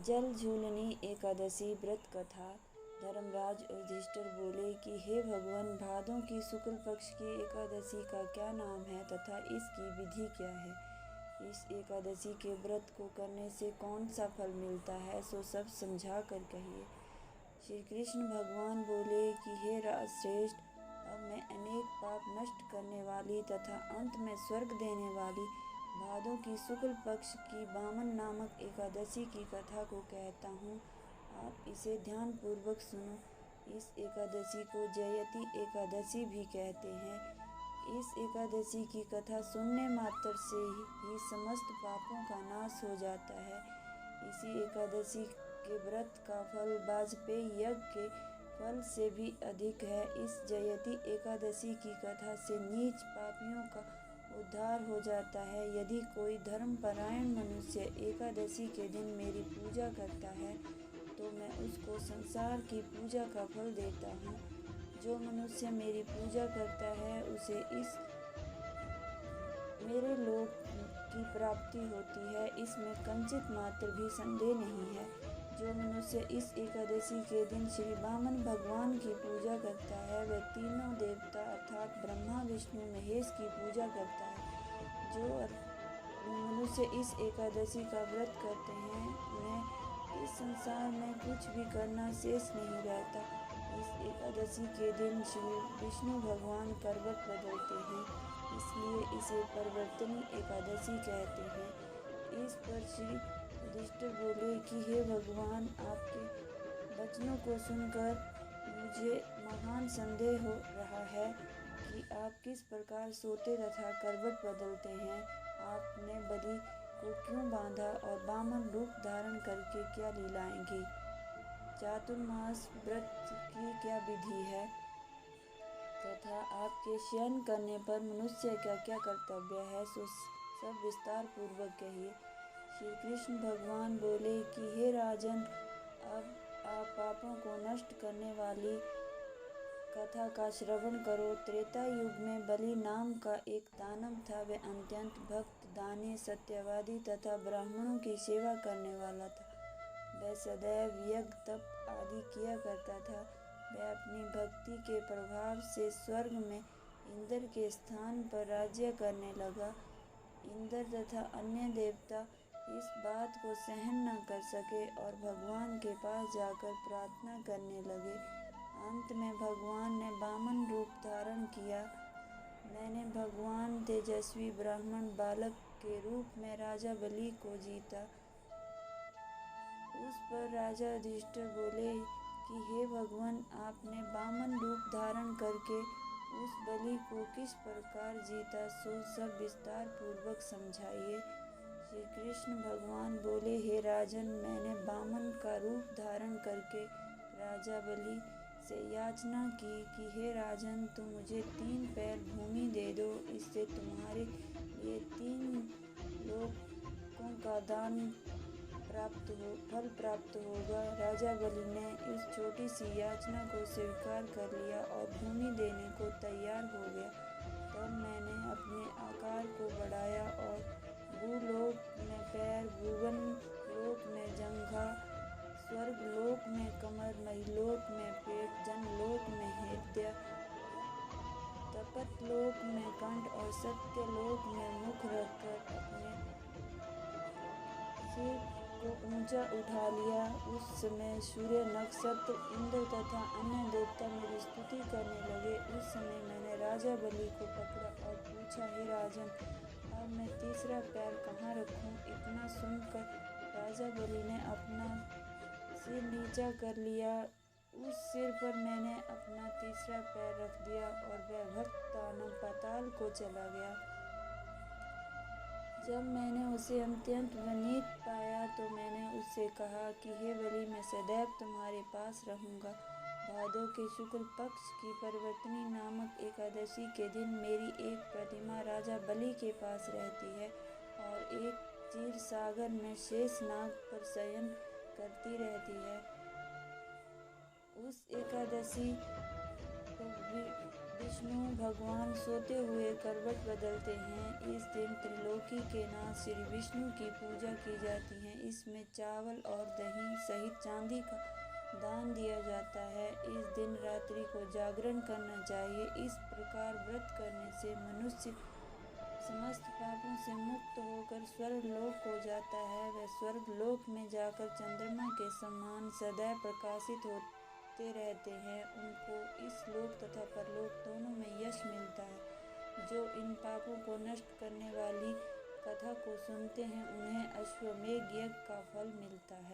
जल झूलनी एकादशी व्रत कथा। धर्मराज युधिष्ठिर बोले कि हे भगवान, भादों की शुक्ल पक्ष की एकादशी का क्या नाम है तथा इसकी विधि क्या है। इस एकादशी के व्रत को करने से कौन सा फल मिलता है, सो सब समझा कर कहिए। श्री कृष्ण भगवान बोले कि हे राजश्रेष्ठ, अब मैं अनेक पाप नष्ट करने वाली तथा अंत में स्वर्ग देने वाली भादों की शुक्ल पक्ष की वामन नामक एकादशी की कथा को कहता हूँ। आप इसे ध्यान पूर्वक सुनो। इस एकादशी को जयति एकादशी भी कहते हैं। इस एकादशी की कथा सुनने मात्र से ही समस्त पापों का नाश हो जाता है। इसी एकादशी के व्रत का फल वाजपेयी यज्ञ के फल से भी अधिक है। इस जयति एकादशी की कथा से नीच पापियों का उद्धार हो जाता है। यदि कोई धर्मपरायण मनुष्य एकादशी के दिन मेरी पूजा करता है तो मैं उसको संसार की पूजा का फल देता हूँ। जो मनुष्य मेरी पूजा करता है उसे इस मेरे लोक की प्राप्ति होती है, इसमें कंचित मात्र भी संदेह नहीं है। जो मनुष्य इस एकादशी के दिन श्री वामन भगवान की पूजा करता है वह तीनों देवता अर्थात ब्रह्मा विष्णु महेश की पूजा करता है। जो मनुष्य इस एकादशी का व्रत करते हैं उन्हें इस संसार में कुछ भी करना शेष नहीं रहता। इस एकादशी के दिन श्री विष्णु भगवान करवट बदलते हैं, इसलिए इसे परिवर्तनी एकादशी कहते हैं। इस पर श्री युधिष्ठिर बोले कि हे भगवान, आपके वचनों को सुनकर मुझे महान संदेह हो रहा है कि आप किस प्रकार सोते तथा करवट बदलते हैं। आपने बलि को क्यों बांधा और वामन रूप धारण करके क्या लीलाएं की। चातुर्मास व्रत की क्या विधि है तथा आपके शयन करने पर मनुष्य का क्या कर्तव्य है, सो सब विस्तार पूर्वक कहिए। श्री कृष्ण भगवान बोले कि हे राजन, अब आप पापों को नष्ट करने वाली कथा का श्रवण करो। त्रेता युग में बलि नाम का एक दानव था। वह अत्यंत भक्त, दानी, सत्यवादी तथा ब्राह्मणों की सेवा करने वाला था। वह सदैव यज्ञ तप आदि किया करता था। वह अपनी भक्ति के प्रभाव से स्वर्ग में इंद्र के स्थान पर राज्य करने लगा। इंद्र तथा अन्य देवता इस बात को सहन न कर सके और भगवान के पास जाकर प्रार्थना करने लगे। अंत में भगवान ने वामन रूप धारण किया। मैंने भगवान तेजस्वी ब्राह्मण बालक के रूप में राजा बलि को जीता। उस पर राजा युधिष्ठिर बोले कि हे भगवान, आपने वामन रूप धारण करके उस बलि को किस प्रकार जीता, सो सब विस्तार पूर्वक समझाइए। श्री कृष्ण भगवान बोले, हे राजन, मैंने वामन का रूप धारण करके राजा बलि से याचना की कि हे राजन, तुम मुझे 3 पैर भूमि दे दो, इससे तुम्हारे लिए 3 लोकों का दान फल प्राप्त होगा। राजा बलि ने इस छोटी सी याचना को स्वीकार कर लिया और भूमि देने को तैयार हो गया। तब मैंने अपने आकार को बढ़ाया और भूलोक में पैर, भुवन लोक में जंघा, स्वर्ग लोक में कमर, महिलोक में पेट, जनलोक में हृदय, तपत लोक में कंठ और सत्यलोक में मुख रखकर अपने सिर को ऊंचा उठा लिया। उस समय सूर्य, नक्षत्र, इंद्र तथा अन्य देवता मेरी स्तुति करने लगे। उस समय मैंने राजा बलि को पकड़ा और पूछा, हे राजन, अब मैं तीसरा पैर कहाँ रखूं। इतना सुनकर राजा बलि ने अपना सिर नीचा कर लिया। उस सिर पर मैंने अपना तीसरा पैर रख दिया और वह भक्त दानव पाताल को चला गया। जब मैंने उसे अत्यंत विनीत पाया तो मैंने उससे कहा कि हे बलि, मैं सदैव तुम्हारे पास रहूँगा। भादों के शुक्ल पक्ष की परिवर्तनी नामक एकादशी के दिन मेरी एक प्रतिमा राजा बलि के पास रहती है और एक क्षीर सागर में शेषनाग पर शयन करती रहती है। उस एकादशी को विष्णु भगवान सोते हुए करवट बदलते हैं। इस दिन त्रिलोकी के नाथ श्री विष्णु की पूजा की जाती है। इसमें चावल और दही सहित चांदी का दान दिया जाता है। इस दिन रात्रि को जागरण करना चाहिए। इस प्रकार व्रत करने से मनुष्य समस्त पापों से मुक्त होकर स्वर्गलोक को जाता है। वह स्वर्गलोक में जाकर चंद्रमा के समान सदैव प्रकाशित होते रहते हैं। उनको इस लोक तथा परलोक दोनों में यश मिलता है। जो इन पापों को नष्ट करने वाली कथा को सुनते हैं उन्हें अश्वमेध यज्ञ का फल मिलता है।